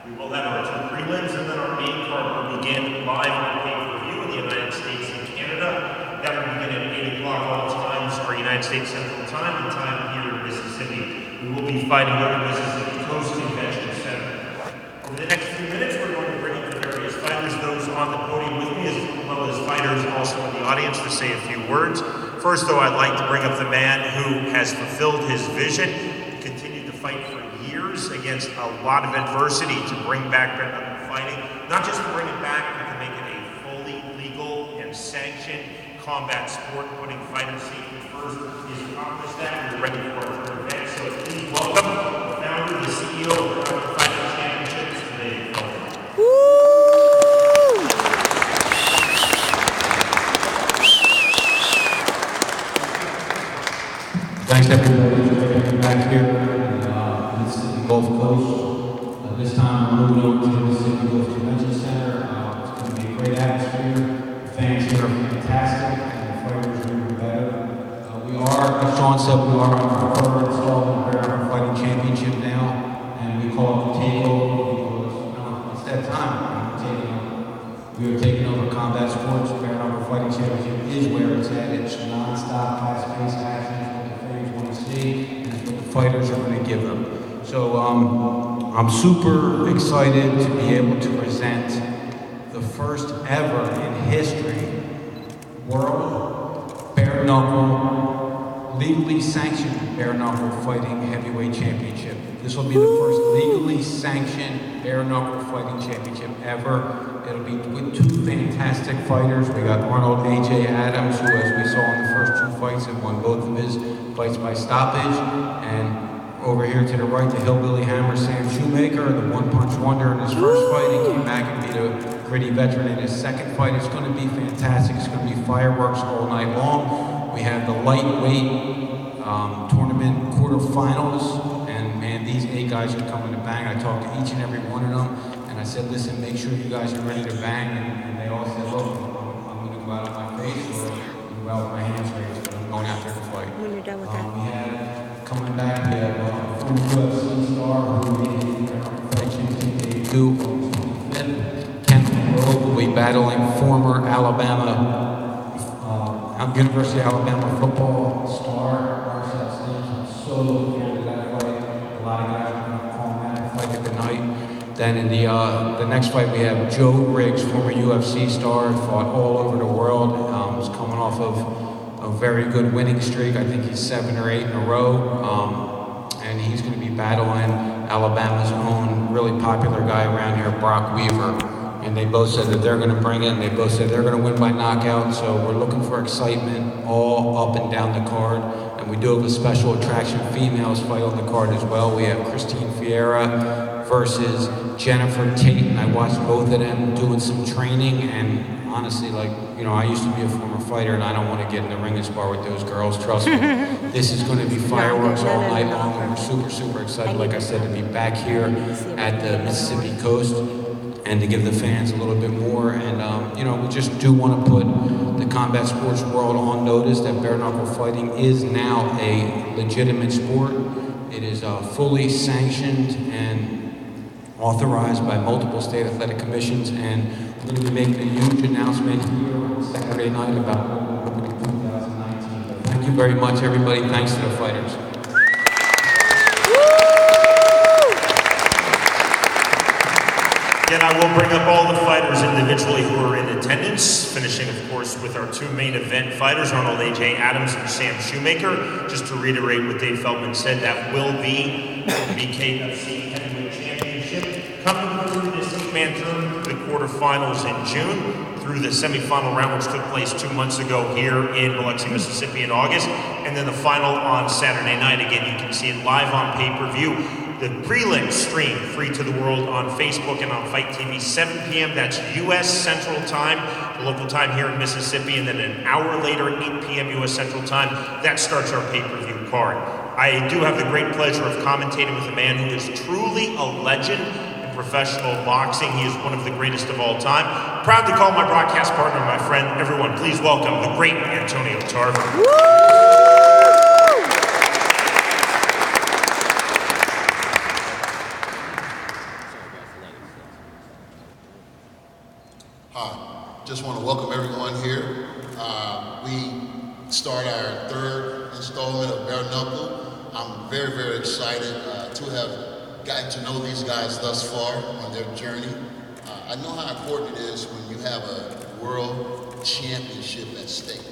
We will have our two prelims, and then our main card will begin live on pay-per-view in the United States and Canada. That will begin at 8 o'clock all times, our United States Central Time, and time here in Mississippi. We will be fighting over Mississippi Coast Convention Center. Over the next few minutes, we're going to bring in the various fighters, those on the podium with me, as well as fighters also in the audience, to say a few words. First, though, I'd like to bring up the man who has fulfilled his vision, continued to fight for years against a lot of adversity to bring back bare-knuckle fighting. Not just to bring it back, but to make it a fully legal and sanctioned combat sport, putting fighter safety first. He's accomplished that. We're ready for our third event. So please welcome the founder, the CEO of the Fighter Championships today. Thanks everybody for being back here in Mississippi Gulf Coast. This time we're moving over to the Mississippi Gulf Convention Center. It's going to be a great atmosphere. The fans here are fantastic and the fighters are even better. We are, as Sean said, we are on our third installment of our fighting championship now, and we call it the takeover because it's that time. We are taking over combat sports. Bare-knuckle fighting championship is where it's at. It's non-stop, fast-paced action. And it's what the fighters are going to give them. So I'm super excited to be able to present the first ever in history World Bare-Knuckle, legally sanctioned bare-knuckle fighting heavyweight championship. This will be the first legally sanctioned bare-knuckle fighting championship ever. It'll be with two fantastic fighters. We got Arnold Adams, who, as we saw in the first two fights, had won both of his fights by stoppage. And over here to the right, the hillbilly hammer, Shoemaker, the one-punch wonder in his first fight. He came back and beat a gritty veteran in his second fight. It's going to be fantastic. It's going to be fireworks all night long. We have the lightweight tournament quarterfinals. And man, these 8 guys are coming to bang. I talked to each and every one of them. I said, listen, make sure you guys are ready to bang. And they all said, look, I'm going to go out on my face or go out with my hands raised, but I'm going out there to fight. When you're done with that. We have, coming back, we have a former UFC star who made a fight championship debut. Ken will be battling former University of Alabama football star, Marcel Sims. I'm so looking forward to that fight. A lot of guys are going to call him that fight of the night. Then in the next fight, we have Joe Riggs, former UFC star, fought all over the world. He's coming off of a very good winning streak. I think he's 7 or 8 in a row. And he's going to be battling Alabama's own really popular guy around here, Brock Weaver. And they both said that they're going to bring it, and they both said they're going to win by knockout. So we're looking for excitement all up and down the card. And we do have a special attraction females fight on the card as well. We have Christine Fiera versus Jennifer Tate, and I watched both of them doing some training, and honestly, like, you know, I used to be a former fighter, and I don't want to get in the ring and spar with those girls, trust me. This is going to be fireworks all night long, and we're super, super excited, like I said, to be back here at the Mississippi coast, and to give the fans a little bit more, and you know, we just do want to put the combat sports world on notice that bare-knuckle fighting is now a legitimate sport. It is fully sanctioned and authorized by multiple state athletic commissions, and we're going to be making a huge announcement here on Saturday night about 2019. Thank you very much, everybody. Thanks to the fighters. Again, I will bring up all the fighters individually who are in attendance, finishing, of course, with our two main event fighters, Arnold Adams and Sam Shoemaker. Just to reiterate what Dave Feldman said, that will be the BKFC Heavyweight Championship. Coming through this 8-man tournament, the quarterfinals in June, through the semifinal round, which took place 2 months ago here in Biloxi, Mississippi in August, and then the final on Saturday night. Again, you can see it live on pay-per-view. The prelim stream free to the world on Facebook and on Fight TV, 7 p.m. That's U.S. Central Time, the local time here in Mississippi, and then an hour later, 8 p.m. U.S. Central Time, that starts our pay-per-view card. I do have the great pleasure of commentating with a man who is truly a legend in professional boxing. He is one of the greatest of all time. Proud to call my broadcast partner, my friend. Everyone, please welcome the great Antonio Tarver. Woo! Just want to welcome everyone here. We start our third installment of bare-knuckle. I'm very, very excited to have gotten to know these guys thus far on their journey. I know how important it is when you have a world championship at stake.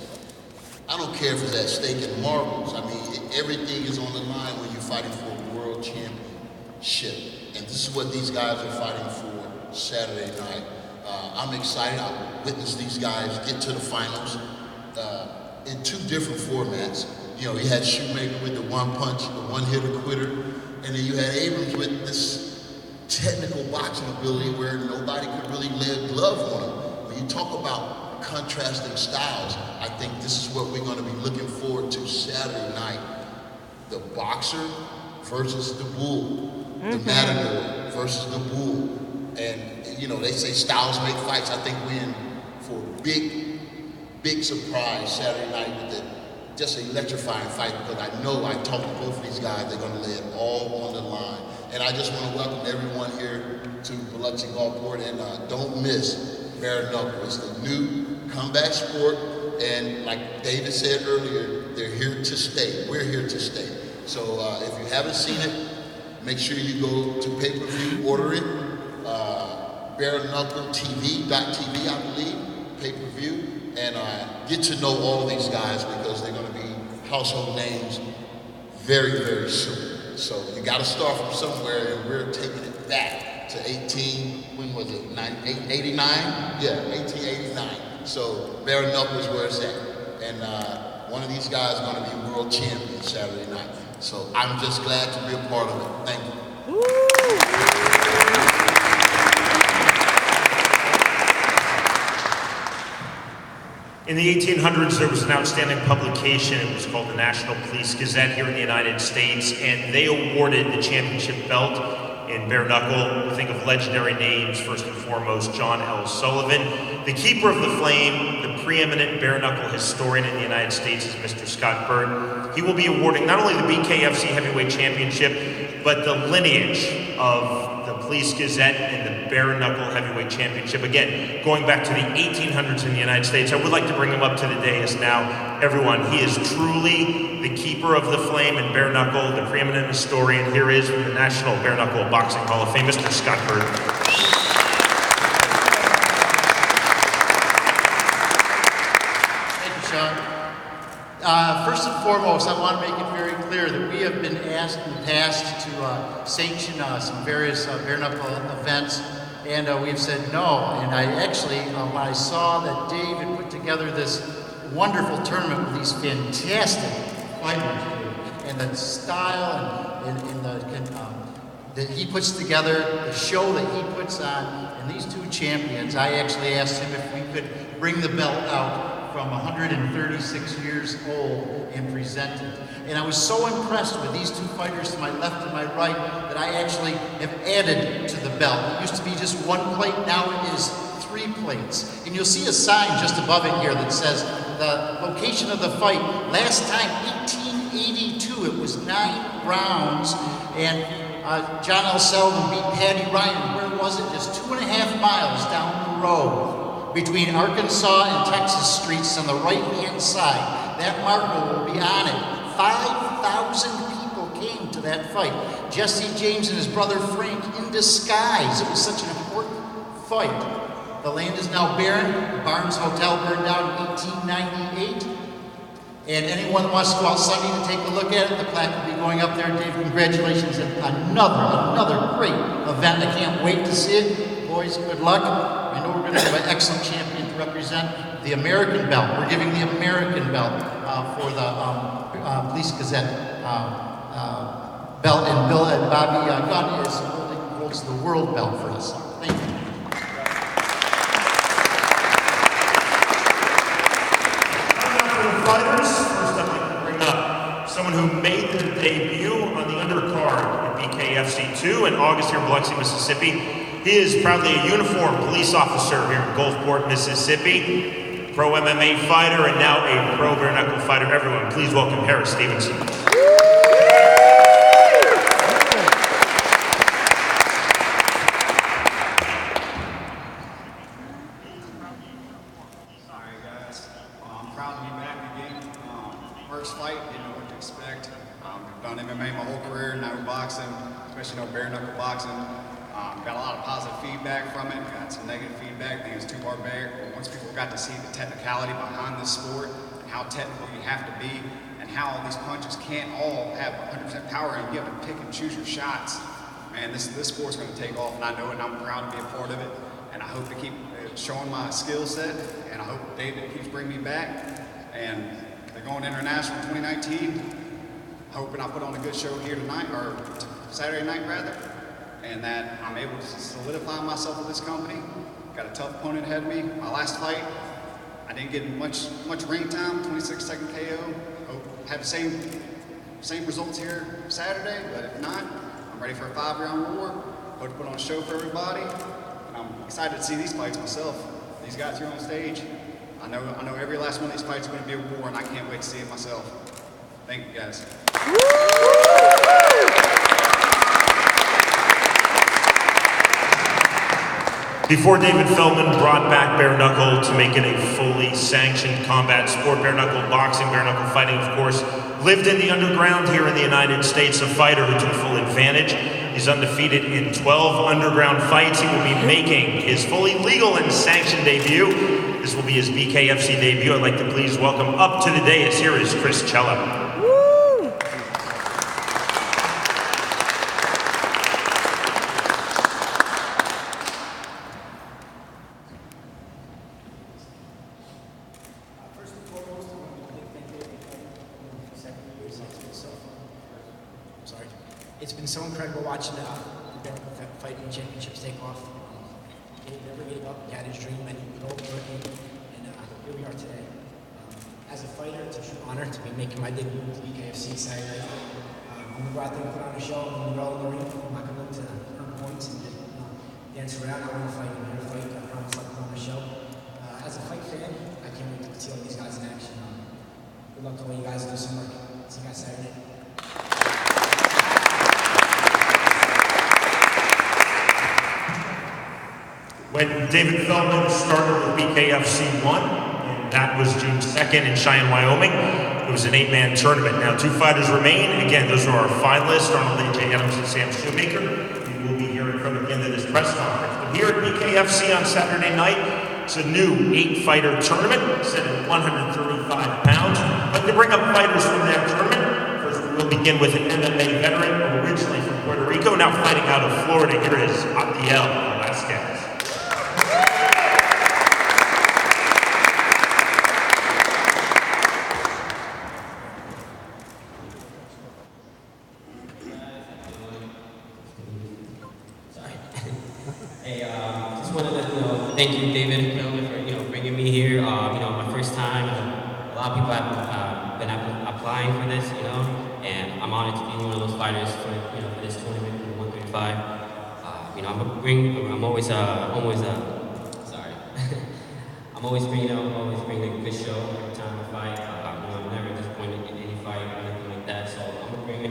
I don't care if it's at stake in marbles. I mean, everything is on the line when you're fighting for a world championship. And this is what these guys are fighting for Saturday night. I'm excited. I witnessed these guys get to the finals in two different formats. You know, you had Shoemaker with the one punch, the one-hitter quitter, and then you had Abrams with this technical boxing ability where nobody could really lay a glove on him. When you talk about contrasting styles, I think this is what we're going to be looking forward to Saturday night. The boxer versus the bull, the matador versus the bull. And, you know, they say styles make fights. I think we're in for a big surprise Saturday night with just an electrifying fight, because I know I talked to both of these guys, they're going to lay it all on the line. And I just want to welcome everyone here to Biloxi Gulfport, and don't miss bare-knuckle. It's the new comeback sport, and like David said earlier, they're here to stay. We're here to stay. So if you haven't seen it, make sure you go to pay-per-view, order it. Bare-knuckle TV.tv, I believe, pay-per-view, and get to know all of these guys, because they're going to be household names very, very soon. So you got to start from somewhere, and we're taking it back to 89? Yeah, 1889. So bare-knuckle is where it's at. And one of these guys is going to be world champion Saturday night. So I'm just glad to be a part of it. Thank you. Woo! In the 1800s, there was an outstanding publication. It was called the National Police Gazette here in the United States, and they awarded the championship belt in bare-knuckle. Think of legendary names, first and foremost, John L. Sullivan. The keeper of the flame, the preeminent bare-knuckle historian in the United States, is Mr. Scott Burt. He will be awarding not only the BKFC Heavyweight Championship, but the lineage of the Police Gazette and the bare-knuckle Heavyweight Championship. Again, going back to the 1800s in the United States, I would like to bring him up to the dais now. Everyone, he is truly the keeper of the flame in bare-knuckle, the preeminent historian. Here is from the National Bare-Knuckle Boxing Hall of Fame, Mr. Scott Burt. Thank you, Sean. First and foremost, I want to make it very clear that we have been asked in the past to sanction some various bare-knuckle events, and we've said no. And I actually, when I saw that Dave had put together this wonderful tournament with these fantastic fighters, and the style and that he puts together, the show that he puts on, and these two champions, I actually asked him if we could bring the belt out from 136 years old and present it. And I was so impressed with these two fighters to my left and my right that I actually have added to the belt. It used to be just one plate, now it is 3 plates. And you'll see a sign just above it here that says the location of the fight. Last time, 1882, it was 9 rounds, and John L. Sullivan beat Patty Ryan. Where was it? Just 2.5 miles down the road, between Arkansas and Texas streets on the right-hand side. That marker will be on it. 5,000 people came to that fight. Jesse James and his brother Frank in disguise. It was such an important fight. The land is now barren. The Barnes Hotel burned down in 1898. And anyone that wants to go out Sunday to take a look at it, the plaque will be going up there. Dave, congratulations. Another great event. I can't wait to see it. Boys, good luck. I know we're going to have an excellent champion to represent the American belt. We're giving the American belt for the Police Gazette belt, and Bill and Bobby Gunn holds the world belt for us. Thank you. Fighters, first I'd like to bring up someone who made their debut on the undercard at BKFC3 in August here in Biloxi, Mississippi. He is proudly a uniformed police officer here in Gulfport, Mississippi, pro MMA fighter, and now a pro bare-knuckle fighter. Everyone, please welcome Harris Stevenson. bare-knuckle boxing. Got a lot of positive feedback from it, got some negative feedback. I think it was too barbaric. But once people got to see the technicality behind this sport, and how technical you have to be, and how these punches can't all have 100% power, and you have to pick and choose your shots, man, this sport's going to take off, and I know it, and I'm proud to be a part of it. And I hope to keep showing my skill set, and I hope David keeps bringing me back. And they're going international in 2019. Hoping I put on a good show here tonight, or Saturday night rather, and that I'm able to solidify myself with this company. Got a tough opponent ahead of me. My last fight, I didn't get much ring time, 26-second KO. Hope have the same results here Saturday, but if not, I'm ready for a 5-round war. Hope to put on a show for everybody. And I'm excited to see these fights myself. These guys here on stage. I know every last one of these fights is going to be a war, and I can't wait to see it myself. Thank you, guys. Before David Feldman brought back bare-knuckle to make it a fully sanctioned combat sport, bare-knuckle boxing, bare-knuckle fighting, of course, lived in the underground here in the United States, a fighter who took full advantage. He's undefeated in 12 underground fights. He will be making his fully legal and sanctioned debut. This will be his BKFC debut. I'd like to please welcome up to the dais. Here is Chris Cella. It's been so incredible watching the bare-knuckle fighting championships take off. He never gave up. He had his dream, and he put working, and here we are today. As a fighter, it's a true honor to be making my debut with BKFC Saturday. I'm gonna go out there and put on a show. I'm gonna roll in the ring. I'm not gonna look to earn points and just dance around. I want to fight. I'm here to fight. I promise I'll put on a show. As a fight fan, I can't wait to see all these guys in action. Good luck to all you guys do some work. See you guys Saturday. When David Feldman started with BKFC 1, and that was June 2nd in Cheyenne, Wyoming, it was an 8-man tournament. Now 2 fighters remain. Again, those are our finalists, Arnold Adams and Sam Shoemaker. We will be hearing from at the end of this press conference. But here at BKFC on Saturday night, it's a new 8-fighter tournament set at 135 pounds. But to bring up fighters from that tournament, first we will begin with an MMA veteran, originally from Puerto Rico, now fighting out of Florida. Here is Abdiel Velasquez. Thank you, David, for bringing me here. My first time. A lot of people have been applying for this, and I'm honored to be one of those fighters for this tournament in 135. I'm always sorry. I'm always bringing a good show every time I fight. I'm never disappointed in any fight or anything like that. So I'm gonna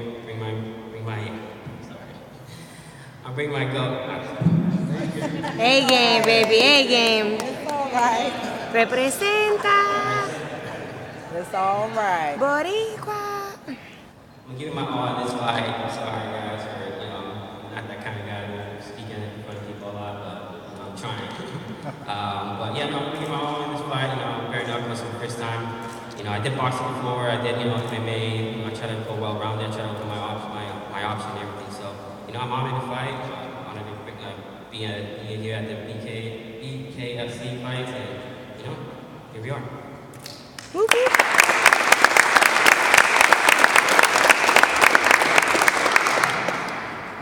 bring my go. A-game, baby, A-game. It's all right. Representa. It's all right. Boricua. I'm giving my all in this fight. I'm sorry, guys, for, I'm not that kind of guy who speaking in front of people a lot, but I'm trying. I'm giving my all in this fight. I'm bare-knuckle for the first time. I did boxing before. I did, MMA. I try to go well-rounded. I try to look at my option and everything. So, I'm honored to fight. I'm honored to be here at the BKFC fights, and here we are. Whoop, whoop.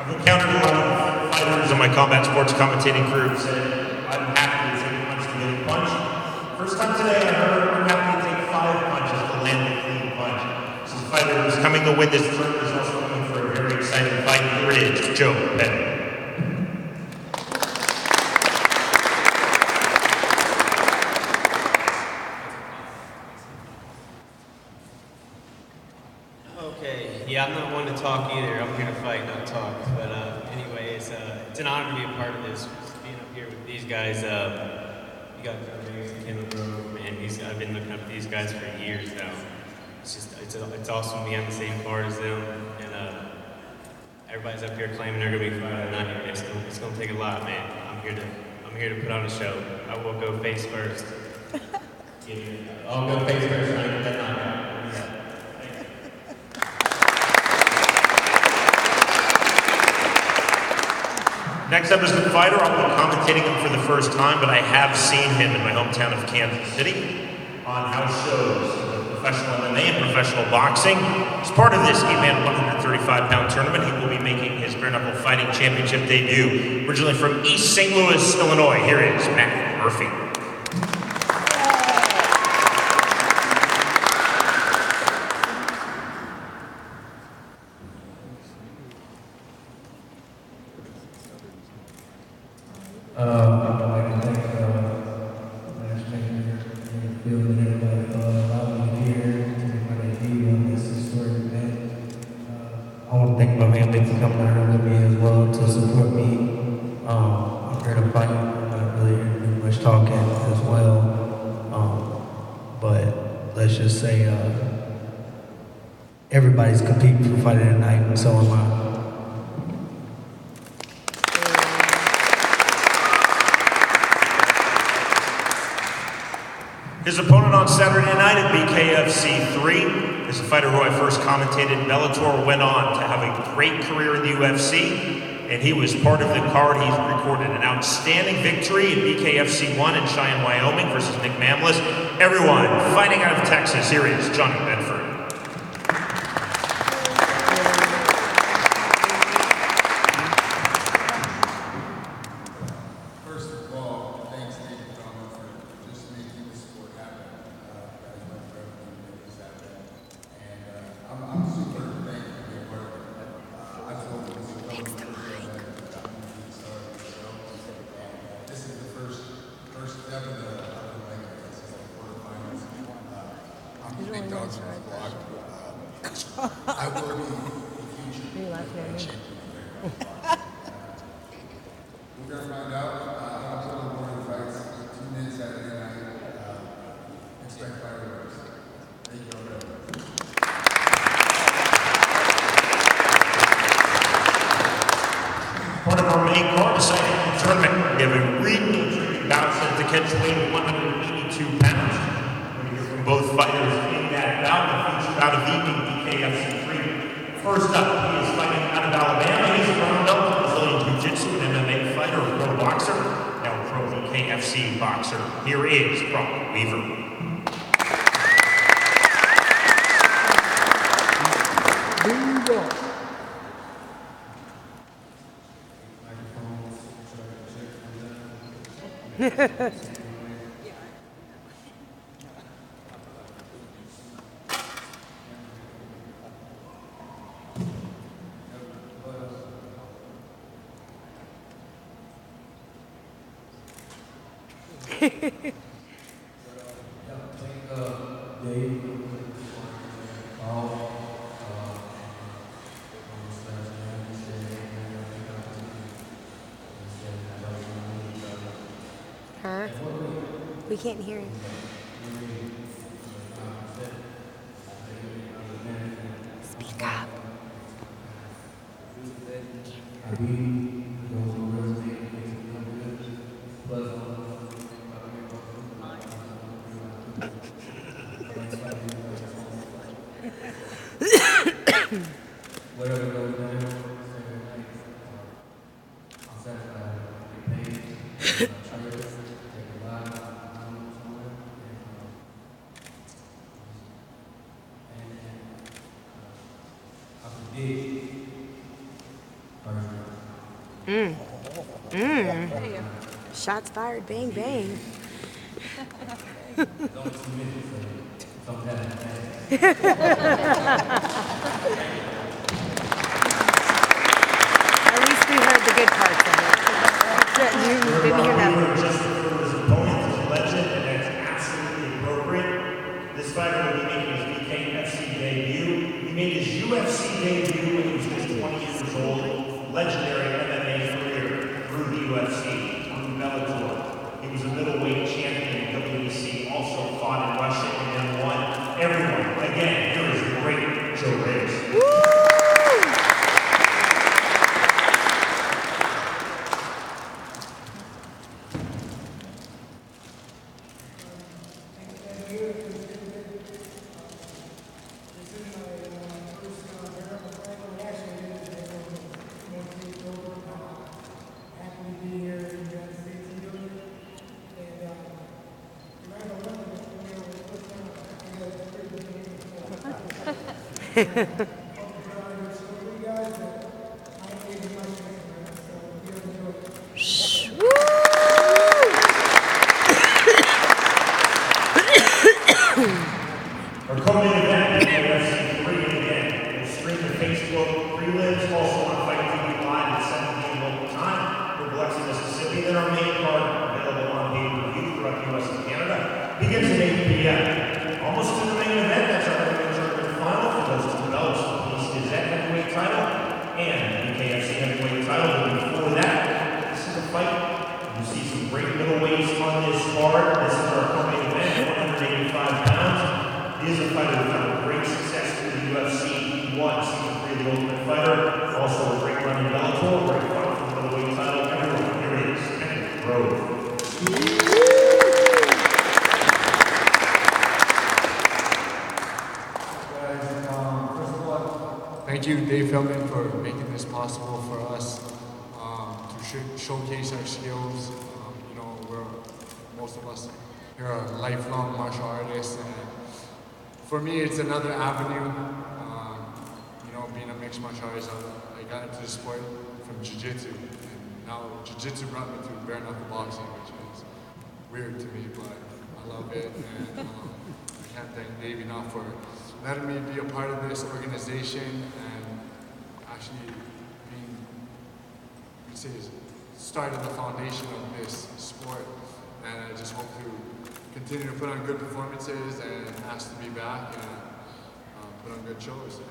I've encountered a lot of fighters on my combat sports commentating crew who said, I'm happy to take a punch to get a punch. First time today, I heard I'm happy to take 5 punches to land a clean punch. This is a fighter who's coming to win this tournament, is also coming for a very exciting fight. Here it is, Joe Petty. Yeah, I'm not one to talk either. I'm here to fight, not talk. But anyway, it's an honor to be a part of this. Being up here with these guys, you got man. I've been looking up to these guys for years now. It's awesome to be on the same card as them, and everybody's up here claiming they're gonna be fighting tonight. It's gonna take a lot, man. I'm here to put on a show. I will go face first. I'll go face first and I get that knockout. Next up is the fighter. I'll be commentating him for the first time, but I have seen him in my hometown of Kansas City on house shows, professional MMA and professional boxing. As part of this 8-man 135-pound tournament, he will be making his bare-knuckle fighting championship debut. Originally from East St. Louis, Illinois, here is Matt Murphy. I'd like to thank Matchmaker and Field and everybody for allowing me here to make my debut on this historic event. I want to thank my family for coming out here with me as well to support me. I'm here to fight. I'm not really here to do much talking as well. But let's just say everybody's competing for fighting tonight, and so am I. His opponent on Saturday night at BKFC3 is a fighter who I first commentated in Bellator, went on to have a great career in the UFC, and he was part of the card. He's recorded an outstanding victory in BKFC1 in Cheyenne, Wyoming versus Nick Mamlis. Everyone fighting out of Texas, here is Johnny Bedford. I will be in the future. We're going to find out how to put on the fights. 2 minutes Saturday night. Expect fireworks. Thank you already. Part of our main card decided tournament. We have a regional tribute bout set to catch weight of 182 pounds. We're going to hear from both fighters in that bout, the featured bout of the evening, BKFC3. First up, he is fighting out of Alabama. He's a brown belt in Brazilian Jiu-Jitsu, an MMA fighter, a pro boxer, now a pro BKFC boxer. Here is Brock Weaver. Huh? We can't hear you. Speak up. Whatever goes down, I'll set Shots fired, bang, bang. At least we heard the good parts of it. You didn't hear that. Just for his opponent, his legend, and that's absolutely appropriate. This fighter will be making his BKFC debut. He made his UFC debut when he was just 20 years old. Legendary MMA career through the UFC, through Bellator. He was a middleweight champion in WEC, also fought in Russia and then won. Everyone, again, here is the great Joe Rivera. Our co-main event, BKFC3 again. We'll stream to Facebook, prelims, also on Fight TV Live at 7 p.m. local time for Biloxi, Mississippi. Then our main card, available on pay-per-view throughout the U.S. and Canada, begins at 8 p.m. Almost to the main event, that's our heavyweight tournament final for those two belts. This is that heavyweight title and BKFC heavyweight title. But before that, this is a fight. You see some great middleweights on this card. This is our co-main event, 185 pounds. He is a fighter who found great success through the UFC. He won season 3 of The Ultimate Fighter. Also a great run in Bellator, great fight for the middleweight title. Everyone, here it is, Henry Grove. Thank you, Dave Feldman, for making this possible for us to showcase our skills. You know, most of us here are lifelong martial artists, and for me, it's another avenue. You know, being a mixed martial artist, I got into the sport from jiu-jitsu, and now jiu-jitsu brought me to bare-knuckle boxing, which is weird to me, but I love it, and I can't thank Dave enough for letting me be a part of this organization and actually being, you say, started the foundation of this sport. And I just hope to continue to put on good performances and ask to be back and put on good shows. And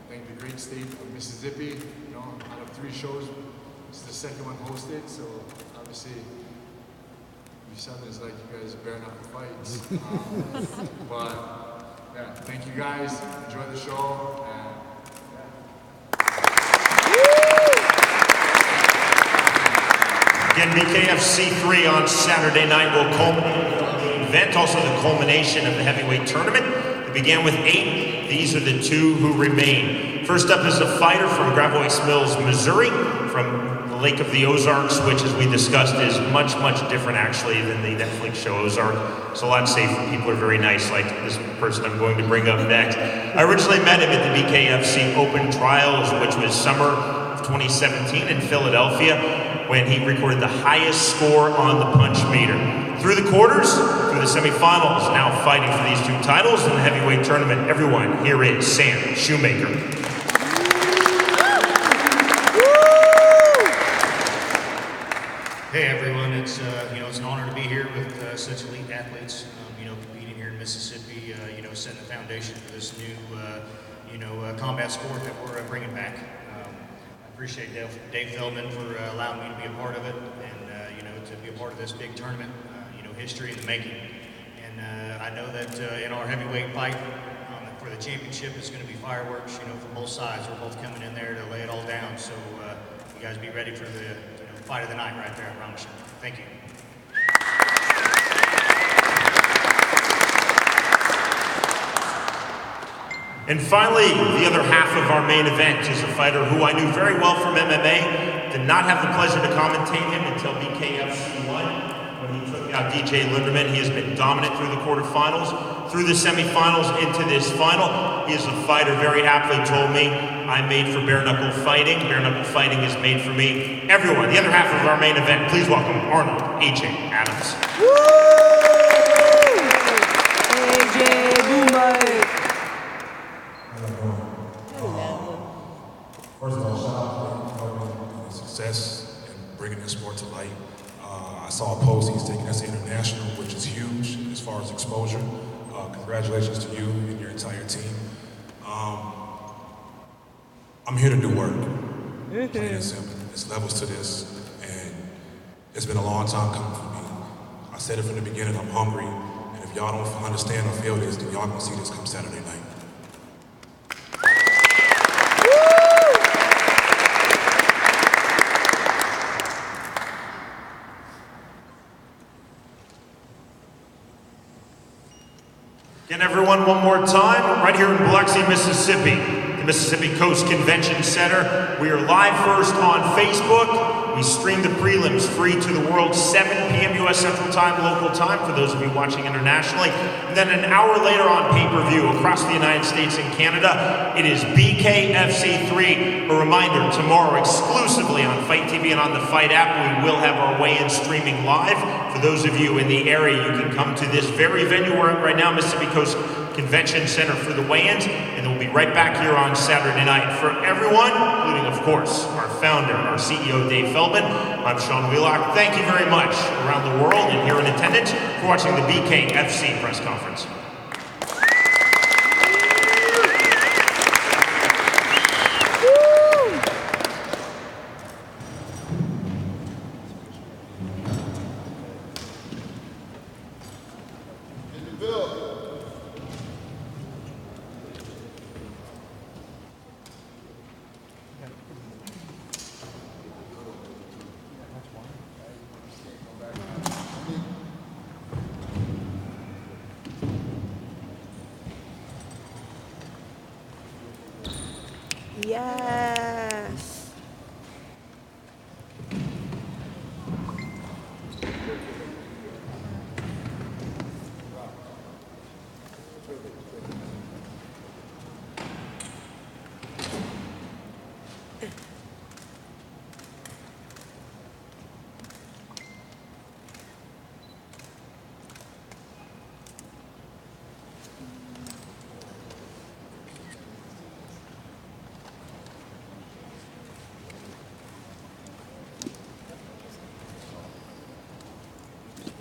thank the great state of Mississippi. You know, out of 3 shows, this is the second one hosted, so obviously U7 is like you guys bare-knuckle fights. But yeah, thank you guys. Enjoy the show. And, Again, BKFC3 on Saturday night will culminate with our main event, also the culmination of the heavyweight tournament. It began with 8. These are the 2 who remain. First up is a fighter from Gravois Mills, Missouri, from the Lake of the Ozarks, which, as we discussed, is much, much different, actually, than the Netflix show Ozark. It's a lot safer. People are very nice, like this person I'm going to bring up next. I originally met him at the BKFC Open Trials, which was summer of 2017 in Philadelphia, when he recorded the highest score on the punch meter. Through the quarters, through the semifinals, now fighting for these 2 titles in the heavyweight tournament. Everyone, here is Sam Shoemaker. Hey everyone, it's it's an honor to be here with such elite athletes. Competing here in Mississippi. Setting the foundation for this new combat sport that we're bringing back. I appreciate Dave Feldman for allowing me to be a part of it, and to be a part of this big tournament. History in the making. And I know that in our heavyweight fight for the championship, it's going to be fireworks. From both sides. We're both coming in there to lay it all down. So you guys be ready for the fight of the night right there. I promise you. Thank you. And finally, the other half of our main event is a fighter who I knew very well from MMA. Did not have the pleasure to commentate him until BKFC1 when he took out DJ Linderman. He has been dominant through the quarterfinals, through the semifinals, into this final. He is a fighter, very aptly told me, I'm made for bare-knuckle fighting. Bare-knuckle fighting is made for me. Everyone, the other half of our main event, please welcome Arnold AJ Adams. Woo! AJ Boomer. First of all, shout out to the success in bringing this sport to light. I saw a post, he's taking us international, which is huge as far as exposure. Congratulations to you and your entire team. I'm here to do work, plain and simple. There's levels to this, and it's been a long time coming for me. I said it from the beginning, I'm hungry, and if y'all don't understand or feel this, then y'all gonna see this come Saturday night. Again, everyone, one more time, right here in Biloxi, Mississippi, the Mississippi Coast Convention Center. We are live first on Facebook. We stream the prelims free to the world, 7 p.m. U.S. Central Time, local time, for those of you watching internationally. And then an hour later on pay-per-view across the United States and Canada, it is BKFC3. A reminder, tomorrow exclusively on Fight TV and on the Fight app, we will have our weigh-in streaming live. For those of you in the area, you can come to this very venue we're at right now, Mississippi Coast Convention Center, for the weigh-ins, and then we'll be right back here on Saturday night. For everyone, including, of course, our founder, our CEO, Dave Feldman, I'm Sean Wheelock. Thank you very much around the world and here in attendance for watching the BKFC press conference. Yes.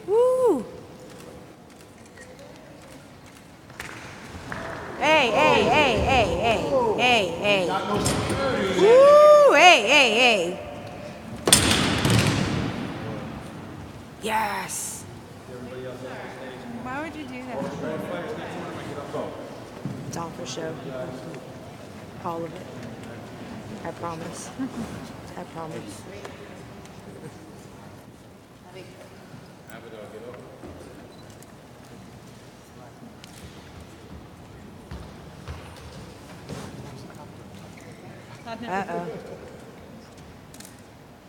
Woo! Hey, hey, hey, hey, hey, hey, hey. Woo! Hey, hey, hey. Yes. Why would you do that? It's all for show. All of it. I promise. I promise. Uh-oh.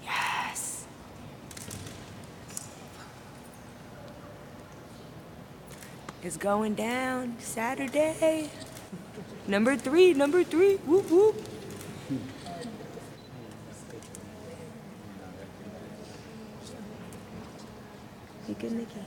Yes. It's going down Saturday. Number three. Whoop, whoop. You good, Nikki?